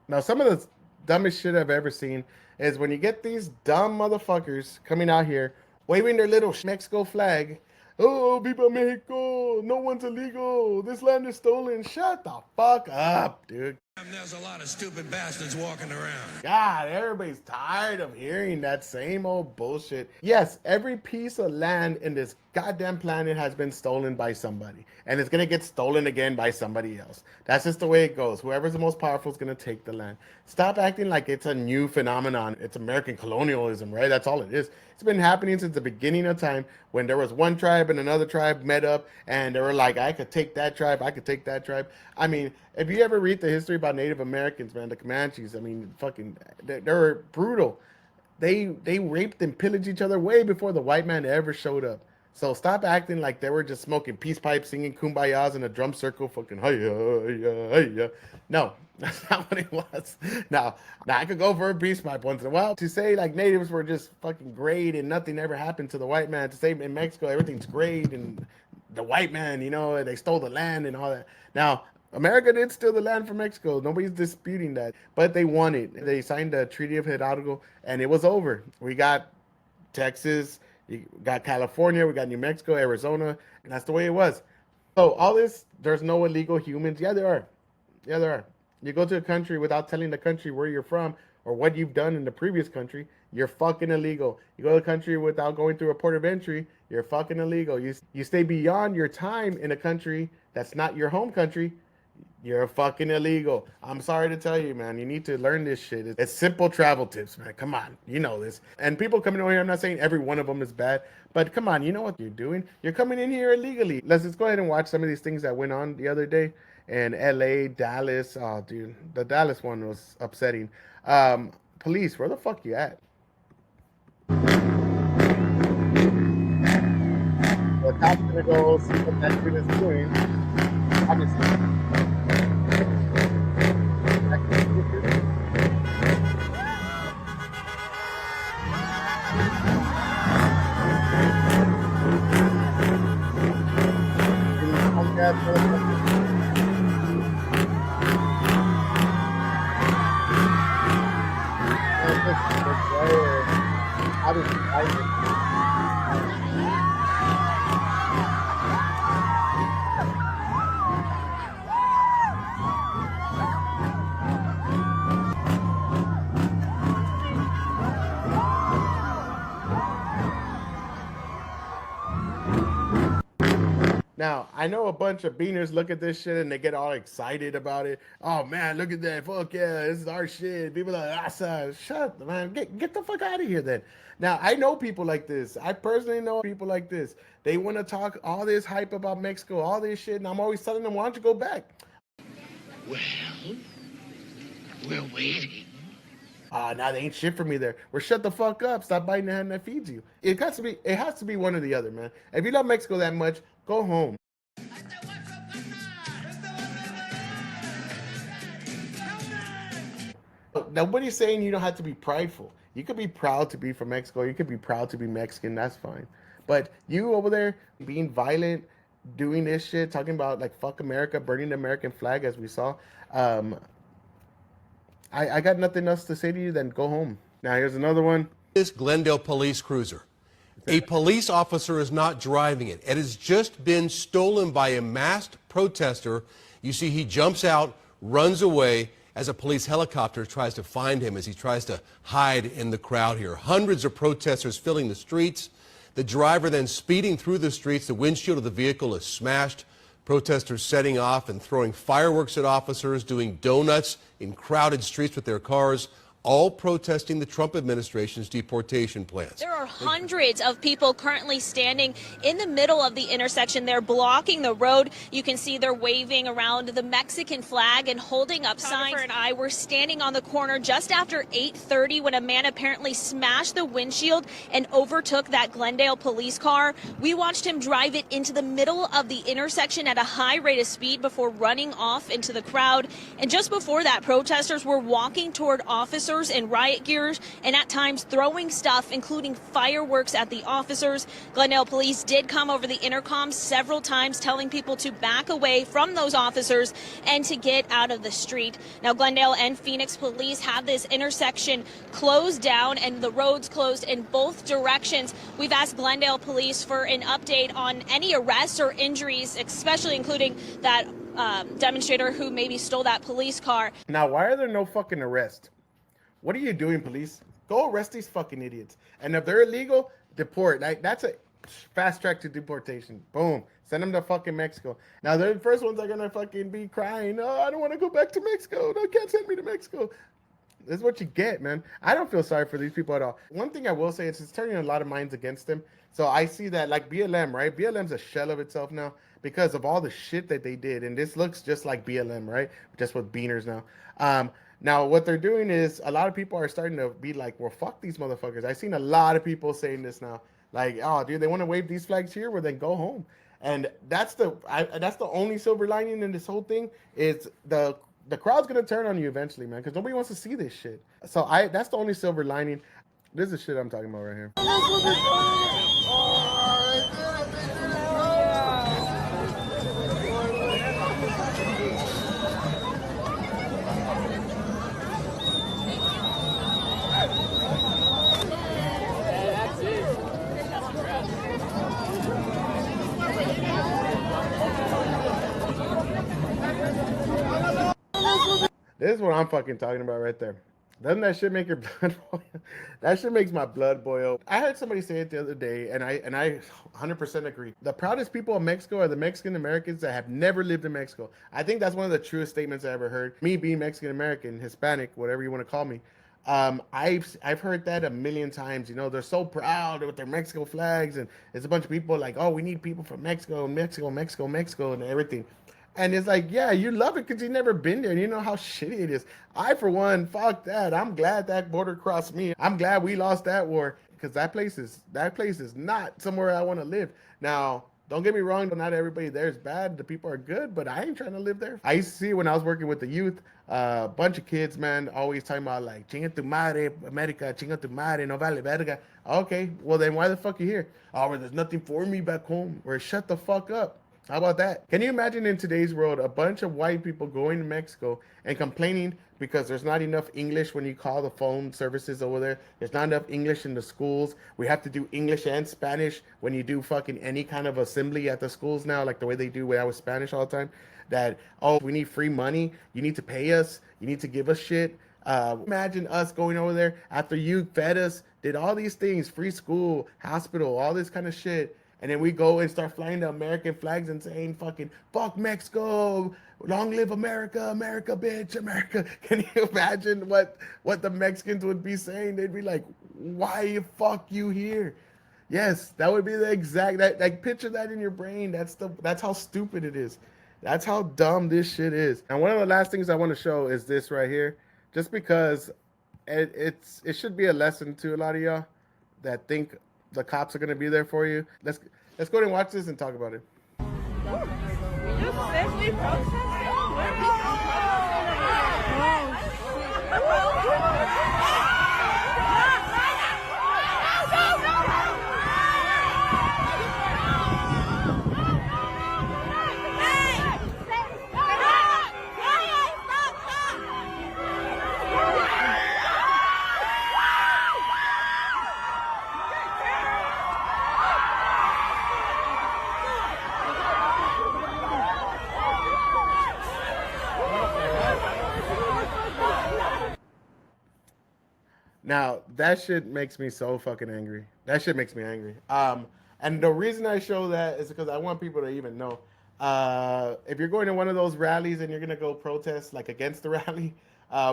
Now, some of the dumbest shit I've ever seen is when you get these dumb motherfuckers coming out here waving their little Mexico flag. Oh, Viva Mexico! No one's illegal. This land is stolen. Shut the fuck up, dude. There's a lot of stupid bastards walking around. God, everybody's tired of hearing that same old bullshit. Yes, every piece of land in this goddamn planet has been stolen by somebody, and it's gonna get stolen again by somebody else. That's just the way it goes. Whoever's the most powerful is gonna take the land. Stop acting like it's a new phenomenon. It's American colonialism, right? That's all it is. It's been happening since the beginning of time, when there was one tribe and another tribe met up and they were like, I could take that tribe, I could take that tribe. I mean, if you ever read the history about Native Americans, man, the Comanches, I mean, fucking, they were brutal. They raped and pillaged each other way before the white man ever showed up. So stop acting like they were just smoking peace pipes, singing kumbayas in a drum circle, fucking hiya, hiya, hiya. No, that's not what it was. Now I could go for a peace pipe once in a while. To say like natives were just fucking great and nothing ever happened to the white man. To say in Mexico everything's great and the white man, you know, they stole the land and all that. Now, America did steal the land from Mexico. Nobody's disputing that. But they won it. They signed the Treaty of Hidalgo and it was over. We got Texas, you got California, we got New Mexico, Arizona, and that's the way it was. So all this, there's no illegal humans. Yeah, there are. Yeah, there are. You go to a country without telling the country where you're from or what you've done in the previous country, you're fucking illegal. You go to a country without going through a port of entry, you're fucking illegal. You stay beyond your time in a country that's not your home country, you're fucking illegal. I'm sorry to tell you, man. You need to learn this shit. It's simple travel tips, man. Come on. You know this. And people coming over here, I'm not saying every one of them is bad, but come on. You know what you're doing. You're coming in here illegally. Let's just go ahead and watch some of these things that went on the other day in LA, Dallas. Oh, dude. The Dallas one was upsetting. Police, where the fuck you at? The cop's gonna go see what that dude is doing. Obviously. Now, I know a bunch of beaners look at this shit and they get all excited about it. Oh, man, look at that. Fuck yeah, this is our shit. People are like, Asa. Shut up, man. Get the fuck out of here then. Now, I know people like this. I personally know people like this. They want to talk all this hype about Mexico, all this shit, and I'm always telling them, why don't you go back? Well, we're waiting. Now they ain't shit for me there. Well, shut the fuck up. Stop biting the hand that feeds you. It has to be one or the other, man. If you love Mexico that much, go home. Nobody's saying you don't have to be prideful. You could be proud to be from Mexico. You could be proud to be Mexican. That's fine. But you over there being violent, doing this shit, talking about like fuck America, burning the American flag as we saw. I got nothing else to say to you than go home. Now here's another one. This Glendale police cruiser. A police officer is not driving it. It has just been stolen by a masked protester. You see, he jumps out, runs away as a police helicopter tries to find him as he tries to hide in the crowd here. Hundreds of protesters filling the streets. The driver then speeding through the streets. The windshield of the vehicle is smashed. Protesters setting off and throwing fireworks at officers, doing donuts in crowded streets with their cars, all protesting the Trump administration's deportation plans. There are hundreds of people currently standing in the middle of the intersection. They're blocking the road. You can see they're waving around the Mexican flag and holding up signs. And I were standing on the corner just after 8:30 when a man apparently smashed the windshield and overtook that Glendale police car. We watched him drive it into the middle of the intersection at a high rate of speed before running off into the crowd. And just before that, protesters were walking toward officers officers in riot gears and at times throwing stuff, including fireworks at the officers. Glendale police did come over the intercom several times telling people to back away from those officers and to get out of the street. Now, Glendale and Phoenix police have this intersection closed down and the roads closed in both directions. We've asked Glendale police for an update on any arrests or injuries, especially including that demonstrator who maybe stole that police car. Now, why are there no fucking arrests? What are you doing, police? Go arrest these fucking idiots. And if they're illegal, deport. Like, that's a fast track to deportation. Boom. Send them to fucking Mexico. Now, they're the first ones that are gonna fucking be crying. Oh, I don't want to go back to Mexico. No, can't send me to Mexico. This is what you get, man. I don't feel sorry for these people at all. One thing I will say is it's turning a lot of minds against them. So I see that, like BLM, right? BLM's a shell of itself now because of all the shit that they did. And this looks just like BLM, right? Just with beaners now. Now, what they're doing is a lot of people are starting to be like, well, fuck these motherfuckers. I've seen a lot of people saying this now. Like, oh, dude, they want to wave these flags here? Well, then go home. And that's the only silver lining in this whole thing is the crowd's going to turn on you eventually, man, because nobody wants to see this shit. So that's the only silver lining. This is shit I'm talking about right here. This is what I'm fucking talking about right there. Doesn't that shit make your blood boil? That shit makes my blood boil. I heard somebody say it the other day, and I 100% agree. The proudest people of Mexico are the Mexican Americans that have never lived in Mexico. I think that's one of the truest statements I ever heard. Me being Mexican American, Hispanic, whatever you want to call me, I've heard that a million times. You know, they're so proud with their Mexico flags, and there's a bunch of people like, oh, we need people from Mexico, Mexico, Mexico, Mexico, and everything. And it's like, yeah, you love it because you've never been there and you know how shitty it is. I, for one, fuck that. I'm glad that border crossed me. I'm glad we lost that war because that place is not somewhere I want to live. Now, don't get me wrong, not everybody there is bad. The people are good, but I ain't trying to live there. I used to see when I was working with the youth, a bunch of kids, man, always talking about like, chinga tu madre, America, chinga tu madre, no vale verga. Okay, well then why the fuck you here? Oh, well, there's nothing for me back home. Or shut the fuck up. How about that? Can you imagine in today's world a bunch of white people going to Mexico and complaining because there's not enough English when you call the phone services over there? There's not enough English in the schools. We have to do English and Spanish when you do fucking any kind of assembly at the schools now, like the way they do when I was Spanish all the time. That, oh, we need free money. You need to pay us. You need to give us shit. Imagine us going over there after you fed us, did all these things, free school, hospital, all this kind of shit. And then we go and start flying the American flags and saying fucking, fuck Mexico, long live America, America, bitch, America. Can you imagine what the Mexicans would be saying? They'd be like, why fuck you here? Yes, that would be the exact, like picture that in your brain. That's how stupid it is. That's how dumb this shit is. And one of the last things I want to show is this right here. Just because it should be a lesson to a lot of y'all that think the cops are going to be there for you. Let's go ahead and watch this and talk about it. Now, that shit makes me so fucking angry. That shit makes me angry. And the reason I show that is because I want people to even know. If you're going to one of those rallies and you're going to go protest, like, against the rally,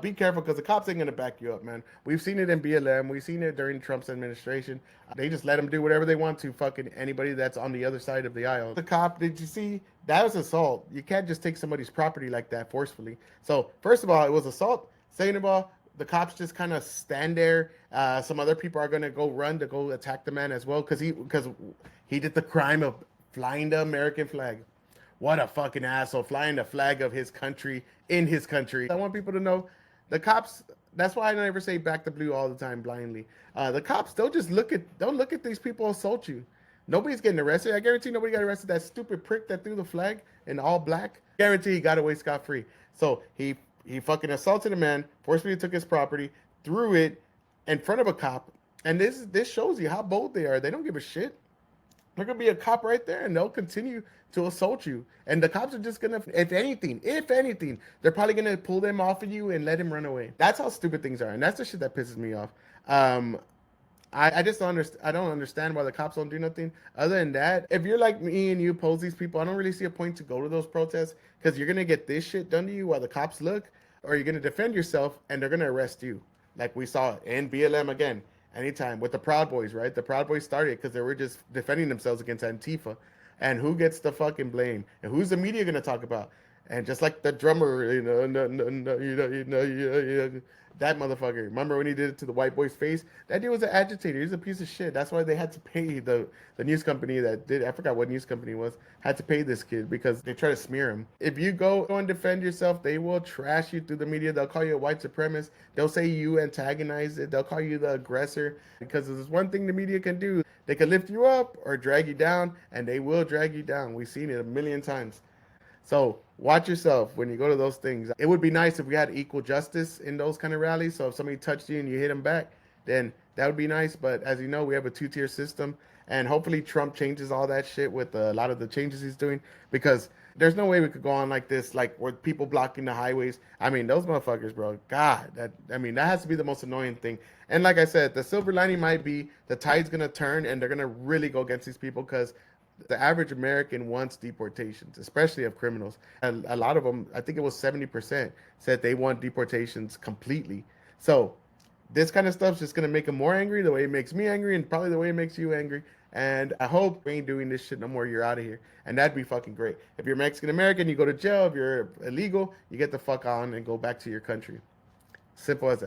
be careful because the cops ain't going to back you up, man. We've seen it in BLM. We've seen it during Trump's administration. They just let them do whatever they want to fucking anybody that's on the other side of the aisle. The cop, did you see? That was assault. You can't just take somebody's property like that forcefully. So, first of all, it was assault. Second of all, the cops just kind of stand there. Some other people are going to go run to go attack the man as well because he did the crime of flying the American flag. What a fucking asshole, flying the flag of his country in his country. I want people to know The cops. That's why I never say back the blue all the time blindly. The cops don't look at these people assault you. Nobody's getting arrested. I guarantee nobody got arrested. That stupid prick that threw the flag in all black. Guarantee he got away scot free. So he fucking assaulted a man, forcefully took his property, threw it in front of a cop, and this shows you how bold they are. They don't give a shit. There could be a cop right there, and they'll continue to assault you. And the cops are just gonna, if anything, they're probably gonna pull them off of you and let him run away. That's how stupid things are, and that's the shit that pisses me off. I just don't understand. I don't understand why the cops don't do nothing. Other than that, if you're like me and you oppose these people, I don't really see a point to go to those protests because you're gonna get this shit done to you while the cops look, or you're gonna defend yourself and they're gonna arrest you, like we saw in BLM again. Anytime with the Proud Boys, right? The Proud Boys started because they were just defending themselves against Antifa. And who gets the fucking blame? And who's the media gonna talk about? And just like the drummer, that motherfucker. Remember when he did it to the white boy's face? That dude was an agitator. He's a piece of shit. That's why they had to pay the news company that did. I forgot what news company it was. Had to pay this kid because they try to smear him. If you go and defend yourself, they will trash you through the media. They'll call you a white supremacist. They'll say you antagonize it. They'll call you the aggressor because there's one thing the media can do. They can lift you up or drag you down, and they will drag you down. We've seen it a million times. So watch yourself when you go to those things. It would be nice if we had equal justice in those kind of rallies. So if somebody touched you and you hit them back, then that would be nice. But as you know, we have a two-tier system. And hopefully Trump changes all that shit with a lot of the changes he's doing. Because there's no way we could go on like this, like with people blocking the highways. I mean, those motherfuckers, bro. God, that has to be the most annoying thing. And like I said, the silver lining might be the tide's going to turn and they're going to really go against these people because the average American wants deportations, especially of criminals. And a lot of them, I think it was 70%, said they want deportations completely. So this kind of stuff's just going to make them more angry the way it makes me angry and probably the way it makes you angry. And I hope we ain't doing this shit no more. You're out of here. And that'd be fucking great. If you're Mexican American, you go to jail. If you're illegal, you get the fuck on and go back to your country. Simple as that.